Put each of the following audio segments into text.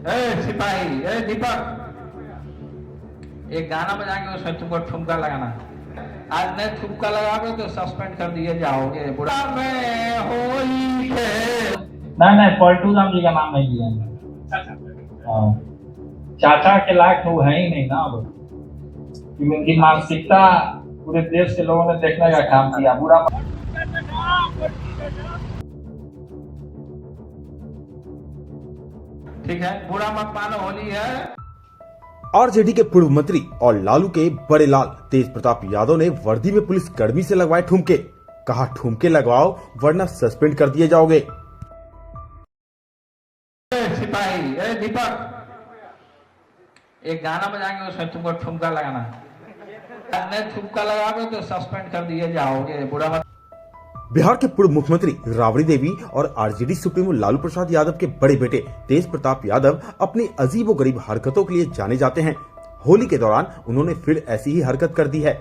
सिपाही, दीपक, एक गाना बजाएंगे उसमें तुमको ठुमका लगाना। आज नहीं ठुमका लगाओगे तो सस्पेंड कर दिए जाओगे। बुढ़ा में होली है। नहीं पलटू राम जी का नाम नहीं लिया। हाँ, चाचा के लायक वो है ही नहीं ना अब, कि उनकी मानसिकता पूरे देश के लोगों ने देखने का काम किया। बुरा ठीक है, बुरा मत मानो, होली है। आरजेडी के पूर्व मंत्री और लालू के बड़े लाल तेज प्रताप यादव ने वर्दी में पुलिस कर्मी से लगवाए ठुमके। कहा ठुमके लगवाओ वरना सस्पेंड कर दिए जाओगे। सिपाही, दीपक, एक गाना बजाएंगे उसमें तुमको ठुमका लगाना। आज नहीं ठुमका लगाओगे तो सस्पेंड कर दिए जाओगे। बुरा मत। बिहार के पूर्व मुख्यमंत्री राबड़ी देवी और आरजेडी सुप्रीमो लालू प्रसाद यादव के बड़े बेटे तेज प्रताप यादव अपनी अजीबोगरीब हरकतों के लिए जाने जाते हैं। होली के दौरान उन्होंने फिर ऐसी ही हरकत कर दी है।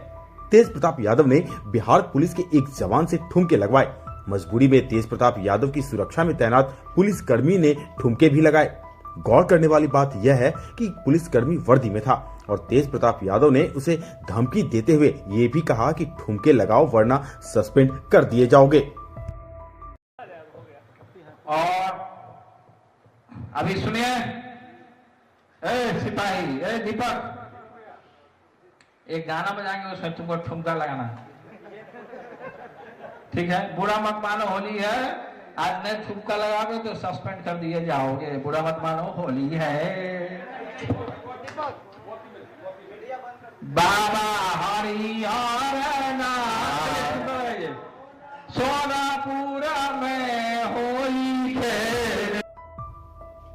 तेज प्रताप यादव ने बिहार पुलिस के एक जवान से ठुमके लगवाए। मजबूरी में तेज प्रताप यादव की सुरक्षा में तैनात पुलिस कर्मी ने ठुमके भी लगाए। गौर करने वाली बात यह है कि पुलिसकर्मी वर्दी में था और तेज प्रताप यादव ने उसे धमकी देते हुए ये भी कहा कि ठुमके लगाओ वरना सस्पेंड कर दिए जाओगे। और अभी सुनिए, सिपाही, दीपक, एक गाना बजाएंगे उसमें तुमको ठुमका लगाना। ठीक है, बुरा मत मानो, होली है। आज नहीं ठुमका लगाओगे तो सस्पेंड कर दिए जाओगे। बुरा मत मानो, होली है। बाबा हरिहर सोनापुरा में होली है।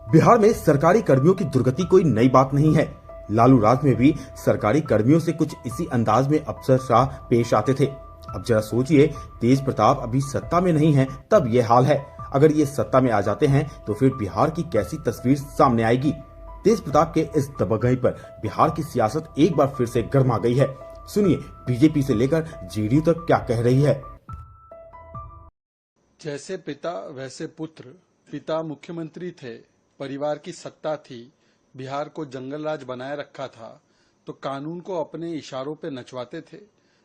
बिहार में सरकारी कर्मियों की दुर्गति कोई नई बात नहीं है। लालू राज में भी सरकारी कर्मियों से कुछ इसी अंदाज में अफसरशाह पेश आते थे। अब जरा सोचिए, तेज प्रताप अभी सत्ता में नहीं है तब ये हाल है। अगर ये सत्ता में आ जाते हैं तो फिर बिहार की कैसी तस्वीर सामने आएगी। तेज प्रताप के इस दबंगई पर बिहार की सियासत एक बार फिर से गर्मा गई है। सुनिए बीजेपी से लेकर जेडीयू तक क्या कह रही है। जैसे पिता वैसे पुत्र। पिता मुख्यमंत्री थे, परिवार की सत्ता थी, बिहार को जंगल राज बनाए रखा था तो कानून को अपने इशारों पे नचवाते थे।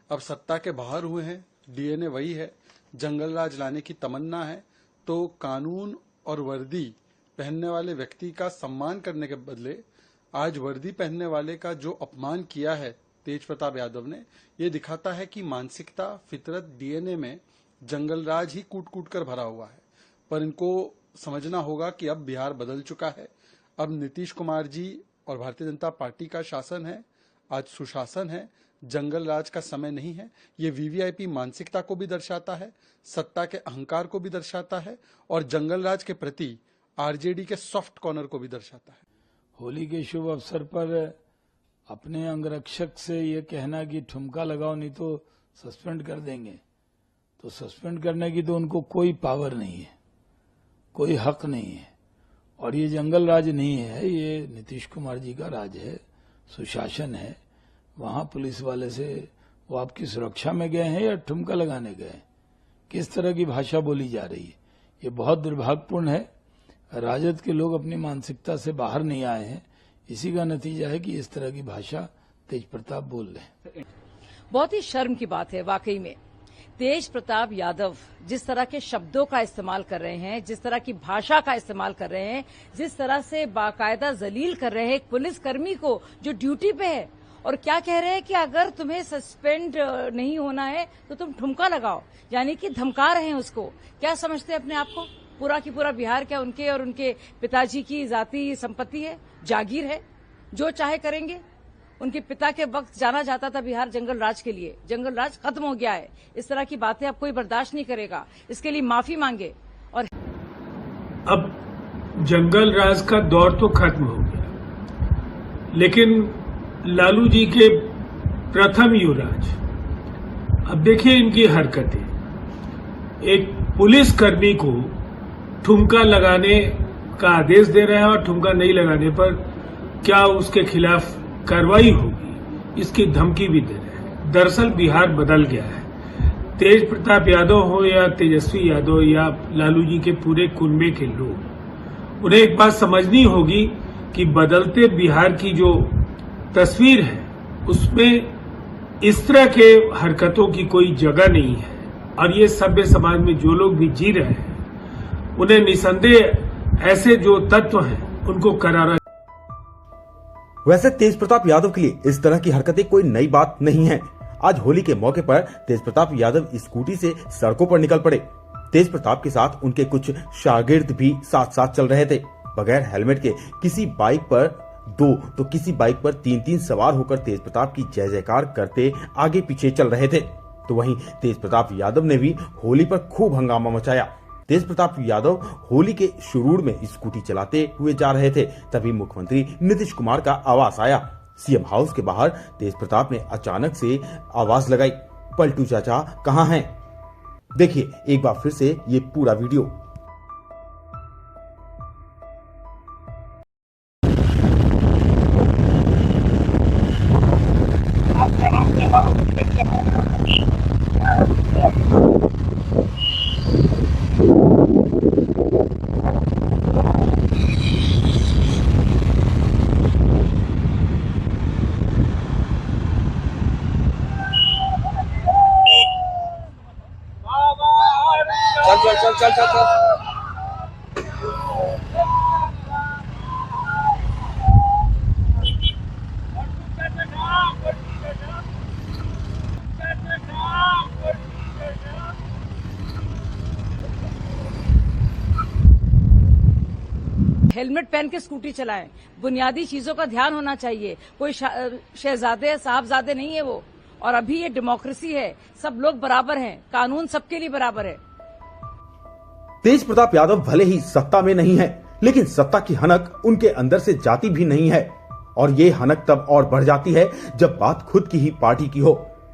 अब सत्ता के बाहर हुए हैं, डीएनए वही है, जंगल राज लाने की तमन्ना है, तो कानून और वर्दी पहनने वाले व्यक्ति का सम्मान करने के बदले आज वर्दी पहनने वाले का जो अपमान किया है तेज प्रताप यादव ने, ये दिखाता है कि मानसिकता, फितरत, डीएनए में जंगल राज ही कूट कूट कर भरा हुआ है। पर इनको समझना होगा कि अब बिहार बदल चुका है। अब नीतीश कुमार जी और भारतीय जनता पार्टी का शासन है, आज सुशासन है, जंगल राज का समय नहीं है। ये वीवीआईपी मानसिकता को भी दर्शाता है, सत्ता के अहंकार को भी दर्शाता है और जंगल राज के प्रति आरजेडी के सॉफ्ट कॉर्नर को भी दर्शाता है। होली के शुभ अवसर पर अपने अंगरक्षक से ये कहना कि ठुमका लगाओ नहीं तो सस्पेंड कर देंगे, तो सस्पेंड करने की तो उनको कोई पावर नहीं है, कोई हक नहीं है। और ये जंगल राज नहीं है, ये नीतीश कुमार जी का राज है, सुशासन है। वहां पुलिस वाले से वो आपकी सुरक्षा में गए हैं या ठुमका लगाने गए? किस तरह की भाषा बोली जा रही है, ये बहुत दुर्भाग्यपूर्ण है। राजद के लोग अपनी मानसिकता से बाहर नहीं आए हैं, इसी का नतीजा है कि इस तरह की भाषा तेज प्रताप बोल रहे हैं। बहुत ही शर्म की बात है वाकई में। तेज प्रताप यादव जिस तरह के शब्दों का इस्तेमाल कर रहे हैं, जिस तरह की भाषा का इस्तेमाल कर रहे हैं, जिस तरह से बाकायदा जलील कर रहे हैं एक पुलिसकर्मी को जो ड्यूटी पे है, और क्या कह रहे हैं कि अगर तुम्हें सस्पेंड नहीं होना है तो तुम ठुमका लगाओ, यानी कि धमका रहे हैं उसको। क्या समझते हैं अपने आप को? पूरा की पूरा बिहार क्या उनके और उनके पिताजी की जाति संपत्ति है, जागीर है, जो चाहे करेंगे? उनके पिता के वक्त जाना जाता था बिहार जंगल राज के लिए, जंगल राज खत्म हो गया है। इस तरह की बातें अब कोई बर्दाश्त नहीं करेगा, इसके लिए माफी मांगे। और अब जंगल राज का दौर तो खत्म हो गया, लेकिन लालू जी के प्रथम युवराज, अब देखिए इनकी हरकतें। एक पुलिसकर्मी को ठुमका लगाने का आदेश दे रहे हैं और ठुमका नहीं लगाने पर क्या उसके खिलाफ कार्रवाई होगी, इसकी धमकी भी दे रहे हैं। दरअसल बिहार बदल गया है। तेज प्रताप यादव हो या तेजस्वी यादव या लालू जी के पूरे कुनबे के लोग, उन्हें एक बात समझनी होगी कि बदलते बिहार की जो तस्वीर है उसमें इस तरह के हरकतों की कोई जगह नहीं है और ये सभ्य समाज में जो लोग भी जी रहे हैं उन्हें निसंदेह ऐसे जो तत्व हैं उनको करारा। वैसे तेज प्रताप यादव के लिए इस तरह की हरकतें कोई नई बात नहीं है। आज होली के मौके पर तेज प्रताप यादव स्कूटी से सड़कों पर निकल पड़े। तेज प्रताप के साथ उनके कुछ शागिर्द भी साथ साथ चल रहे थे। बगैर हेलमेट के किसी बाइक पर 2 तो किसी बाइक पर 3 सवार होकर तेज प्रताप की जय जयकार करते आगे पीछे चल रहे थे। तो वहीं तेज प्रताप यादव ने भी होली पर खूब हंगामा मचाया। तेज प्रताप यादव होली के शुरू में स्कूटी चलाते हुए जा रहे थे, तभी मुख्यमंत्री नीतीश कुमार का आवाज आया। सीएम हाउस के बाहर तेज प्रताप ने अचानक से आवाज लगाई, पलटू चाचा कहाँ हैं? देखिए एक बार फिर से ये पूरा वीडियो। चल। हेलमेट पहन के स्कूटी चलाएं। बुनियादी चीजों का ध्यान होना चाहिए। कोई शहजादे साहबजादे नहीं है वो। और अभी ये डेमोक्रेसी है, सब लोग बराबर हैं, कानून सबके लिए बराबर है। तेज प्रताप यादव भले ही सत्ता में नहीं है, लेकिन सत्ता की हनक उनके अंदर से जाती भी नहीं है। और ये हनक तब और बढ़ जाती है जब बात खुद की ही पार्टी की हो।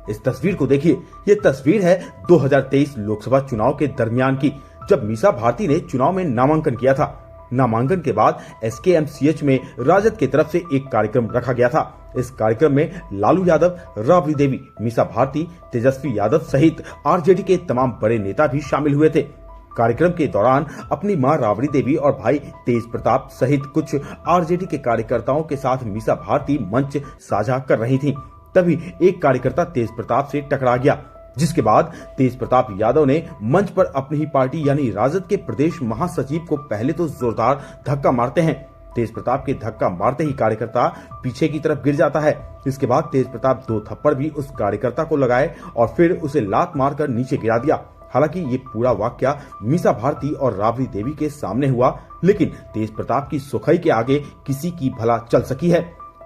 इस तस्वीर को देखिए, ये तस्वीर है 2023 लोकसभा चुनाव के दरमियान की, जब मीसा भारती ने चुनाव में नामांकन किया था। नामांकन के बाद SKMCH में राजद की तरफ से एक कार्यक्रम रखा गया था। इस कार्यक्रम में लालू यादव, राबड़ी देवी, मीसा भारती, तेजस्वी यादव सहित RJD के तमाम बड़े नेता भी शामिल हुए थे। कार्यक्रम के दौरान अपनी मां राबड़ी देवी और भाई तेज प्रताप सहित कुछ RJD के कार्यकर्ताओं के साथ मीसा भारती मंच साझा कर रही थीं। तभी एक कार्यकर्ता तेज प्रताप से टकरा गया, जिसके बाद तेज प्रताप यादव ने मंच पर अपनी ही पार्टी यानी राजद के प्रदेश महासचिव को पहले तो जोरदार धक्का मारते हैं। तेज प्रताप के धक्का मारते ही कार्यकर्ता पीछे की तरफ गिर जाता है। इसके बाद तेज प्रताप 2 थप्पड़ भी उस कार्यकर्ता को लगाए और फिर उसे लात मारकर नीचे गिरा दिया। हालांकि ये पूरा वाकया मीसा भारती और राबड़ी देवी के सामने हुआ, लेकिन तेज प्रताप की सुखई के आगे किसी की भला चल सकी है।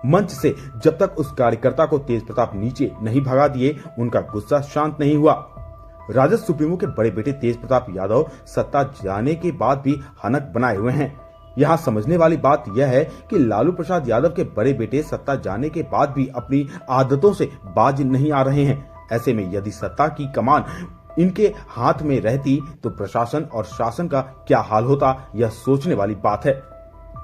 मंच से जब तक उस कार्यकर्ता को तेज प्रताप नीचे नहीं भगा दिए, उनका गुस्सा शांत नहीं हुआ। राजद सुप्रीमो के बड़े बेटे तेज प्रताप यादव सत्ता जाने के बाद भी हनक बनाए हुए हैं। यहाँ समझने वाली बात यह है कि लालू प्रसाद यादव के बड़े बेटे सत्ता जाने के बाद भी अपनी आदतों से बाज नहीं आ रहे हैं। ऐसे में यदि सत्ता की कमान इनके हाथ में रहती तो प्रशासन और शासन का क्या हाल होता, यह सोचने वाली बात है।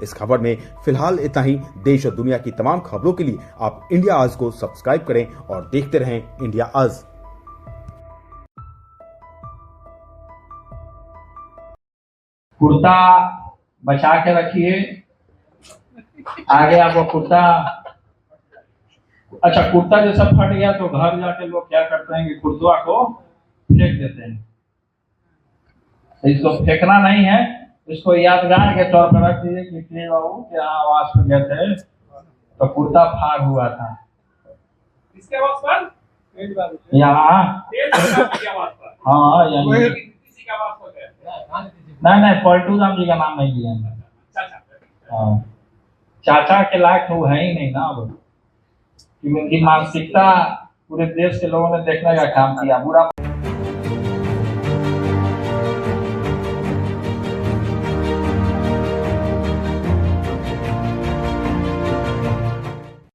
इस खबर में फिलहाल इतना ही। देश और दुनिया की तमाम खबरों के लिए आप इंडिया आज को सब्सक्राइब करें और देखते रहें इंडिया आज। कुर्ता बचा के रखिए, आगे आपको कुर्ता, अच्छा कुर्ता जैसा फट गया तो घर जाके लोग क्या करते हैं कि कुर्ता को फेंक देते हैं। इसको फेंकना नहीं है, इसको यादगार के तौर पर रख दीजिए कि बाबू के यहाँ आवाज पे गए थे तो कुर्ता फाड़ हुआ था। किसके आवाज पर? यहाँ हाँ नहीं पलटू राम जी का नाम नहीं लिया। हाँ चाचा के लायक वो है ही नहीं ना अब, कि उनकी मानसिकता पूरे देश के लोगों ने देखने का काम किया। बुरा